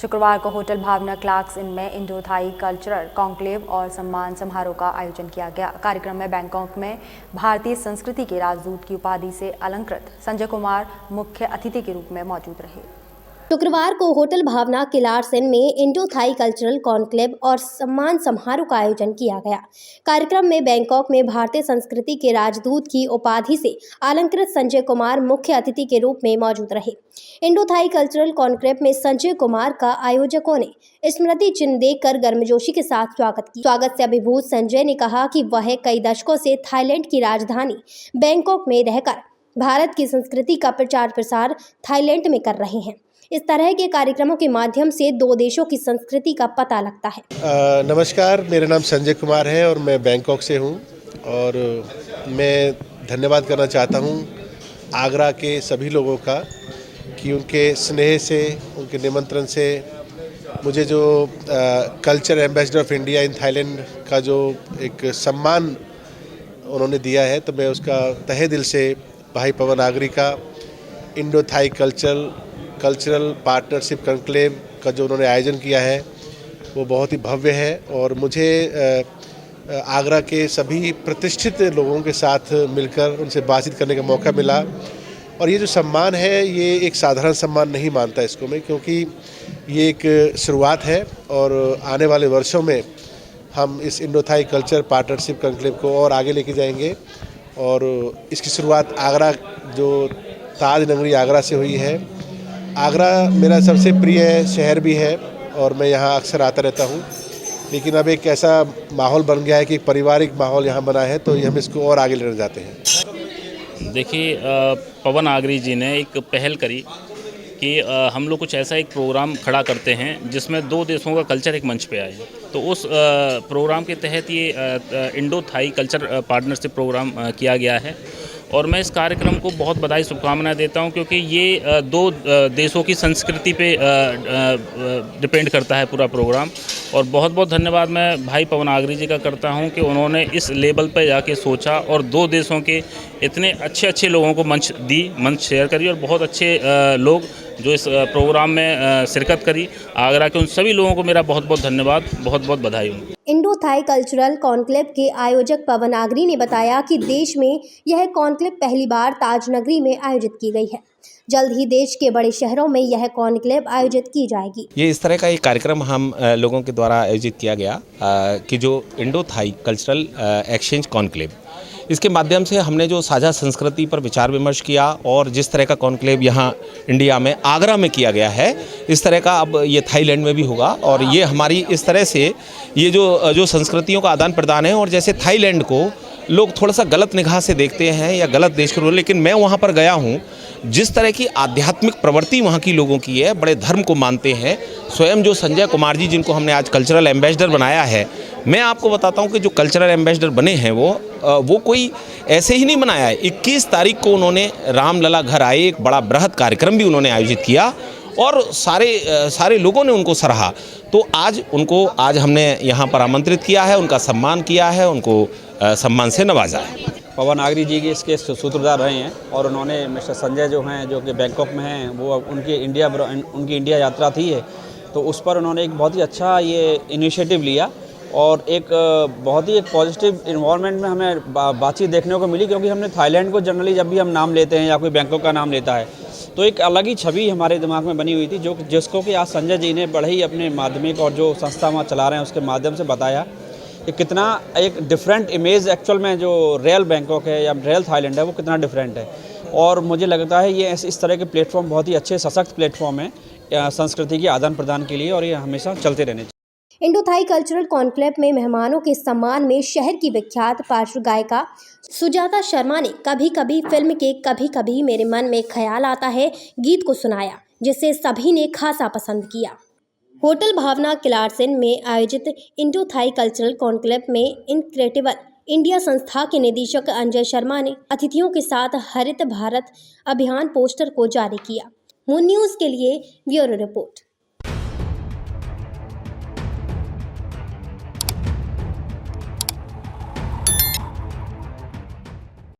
शुक्रवार को होटल भावना क्लार्क्स इन में इंडो थाई कल्चरल कॉन्क्लेव और सम्मान समारोह का आयोजन किया गया। कार्यक्रम में बैंकॉक में भारतीय संस्कृति के राजदूत की उपाधि से अलंकृत संजय कुमार मुख्य अतिथि के रूप में मौजूद रहे। शुक्रवार को होटल भावना क्लार्क्स इन में इंडो थाई कल्चरल कॉन्क्लेव और सम्मान समारोह का आयोजन किया गया। कार्यक्रम में बैंकॉक में भारतीय संस्कृति के राजदूत की उपाधि से अलंकृत संजय कुमार मुख्य अतिथि के रूप में मौजूद रहे। इंडो थाई कल्चरल कॉन्क्लेव में संजय कुमार का आयोजकों ने स्मृति चिन्ह देकर गर्मजोशी के साथ स्वागत किया। स्वागत से अभिभूत संजय ने कहा कि वह कई दशकों से थाईलैंड की राजधानी बैंकॉक में रहकर भारत की संस्कृति का प्रचार प्रसार थाईलैंड में कर रहे हैं। इस तरह के कार्यक्रमों के माध्यम से दो देशों की संस्कृति का पता लगता है। नमस्कार, मेरा नाम संजय कुमार है और मैं बैंकॉक से हूं और मैं धन्यवाद करना चाहता हूं आगरा के सभी लोगों का कि उनके स्नेह से, उनके निमंत्रण से मुझे जो culture ambassador of India in Thailand का जो एक सम्मान उन्होंने दिया है, तो मैं उसका तहे दिल से भाई पवन आगरी का Indo Thai cultural partnership conclave का जो उन्होंने आयोजन किया है वो बहुत ही भव्य है और मुझे आगरा के सभी प्रतिष्ठित लोगों के साथ मिलकर उनसे बातचीत करने का मौका मिला। और ये जो सम्मान है ये एक साधारण सम्मान नहीं मानता इसको मैं, क्योंकि ये एक शुरुआत है और आने वाले वर्षों में हम इस Indo Thai culture partnership conclave को और आगे लेके जाएंगे और इसकी शुरुआत आगरा जो ताज नगरी आगरा से हुई है। आगरा मेरा सबसे प्रिय शहर भी है और मैं यहाँ अक्सर आता रहता हूँ, लेकिन अब एक ऐसा माहौल बन गया है कि एक पारिवारिक माहौल यहाँ बना है, तो हम इसको और आगे लेना चाहते हैं। देखिए, पवन आगरी जी ने एक पहल करी कि हम लोग कुछ ऐसा एक प्रोग्राम खड़ा करते हैं जिसमें दो देशों का कल्चर एक मंच पे आए। तो उस प्रोग्राम के तहत ये Indo Thai culture partnership programme किया गया है और मैं इस कार्यक्रम को बहुत बधाई शुभकामनाएं देता हूं, क्योंकि ये दो देशों की संस्कृति पे डिपेंड करता है पूरा प्रोग्राम। और बहुत बहुत धन्यवाद मैं भाई पवन आगरी जी का करता हूं कि उन्होंने इस लेवल पे जाके सोचा और दो देशों के इतने अच्छे लोगों को मंच शेयर करी और बहुत अच्छे लोग जो इस प्रोग्राम में शिरकत करी। आगरा के उन सभी लोगों को मेरा बहुत बहुत धन्यवाद, बहुत बहुत बधाई उनको। इंडो थाई कल्चरल कॉन्क्लेव के आयोजक पवन आगरी ने बताया कि देश में यह कॉन्क्लेव पहली बार ताज नगरी में आयोजित की गई है। जल्द ही देश के बड़े शहरों में यह कॉन्क्लेव आयोजित की जाएगी। ये इस तरह का एक कार्यक्रम हम लोगों के द्वारा आयोजित किया गया कि जो Indo Thai cultural exchange conclave, इसके माध्यम से हमने जो साझा संस्कृति पर विचार विमर्श किया और जिस तरह का कॉन्क्लेव यहाँ इंडिया में आगरा में किया गया है, इस तरह का अब ये थाईलैंड में भी होगा। और ये हमारी इस तरह से ये जो संस्कृतियों का आदान प्रदान है, और जैसे थाईलैंड को लोग थोड़ा सा गलत निगाह से देखते हैं या गलत देश के रूप में, लेकिन मैं वहाँ पर गया हूँ, जिस तरह की आध्यात्मिक प्रवृत्ति वहाँ की लोगों की है, बड़े धर्म को मानते हैं। स्वयं जो संजय कुमार जी जिनको हमने आज कल्चरल एम्बेसडर बनाया है, मैं आपको बताता हूँ कि जो कल्चरल एम्बेसडर बने हैं वो कोई ऐसे ही नहीं बनाया है। 21 तारीख को उन्होंने रामलला घर आए, एक बड़ा बृहद कार्यक्रम भी उन्होंने आयोजित किया और सारे लोगों ने उनको सराहा। तो आज हमने यहाँ पर आमंत्रित किया है, उनका सम्मान किया है, उनको सम्मान से नवाजा है। पवन आगरी जी इसके सूत्रधार रहे हैं और उन्होंने मिस्टर संजय जो हैं, जो कि बैंकॉक में हैं, वो उनकी इंडिया यात्रा थी है, तो उस पर उन्होंने एक बहुत ही अच्छा ये इनिशिएटिव लिया और एक बहुत ही एक पॉजिटिव इन्वायरमेंट में हमें बातचीत देखने को मिली। क्योंकि हमने थाईलैंड को जनरली जब भी हम नाम लेते हैं या कोई बैंकॉक का नाम लेता है, तो एक अलग ही छवि हमारे दिमाग में बनी हुई थी, जिसको कि आज संजय जी ने बड़े ही अपने माध्यमिक और जो संस्था वहाँ चला रहे हैं उसके माध्यम से बताया कि कितना एक डिफरेंट इमेज एक्चुअल में जो रियल बैंकॉक है या रियल थाईलैंड है वो कितना डिफरेंट है। और मुझे लगता है ये इस तरह के प्लेटफॉर्म बहुत ही अच्छे सशक्त प्लेटफॉर्म है संस्कृति के आदान प्रदान के लिए, और ये हमेशा चलते रहने चाहिए। इंडो थाई कल्चरल कॉन्क्लेव में मेहमानों के सम्मान में शहर की विख्यात पार्श्व गायिका सुजाता शर्मा ने कभी कभी फिल्म के कभी कभी मेरे मन में ख्याल आता है गीत को सुनाया, जिसे सभी ने खासा पसंद किया। होटल भावना क्लार्क्स इन में आयोजित इंडो थाई कल्चरल कॉन्क्लेव में इनक्रेडिबल इंडिया संस्था के निदेशक अंजय शर्मा ने अतिथियों के साथ हरित भारत अभियान पोस्टर को जारी किया। मून न्यूज़ के लिए ब्यूरो रिपोर्ट।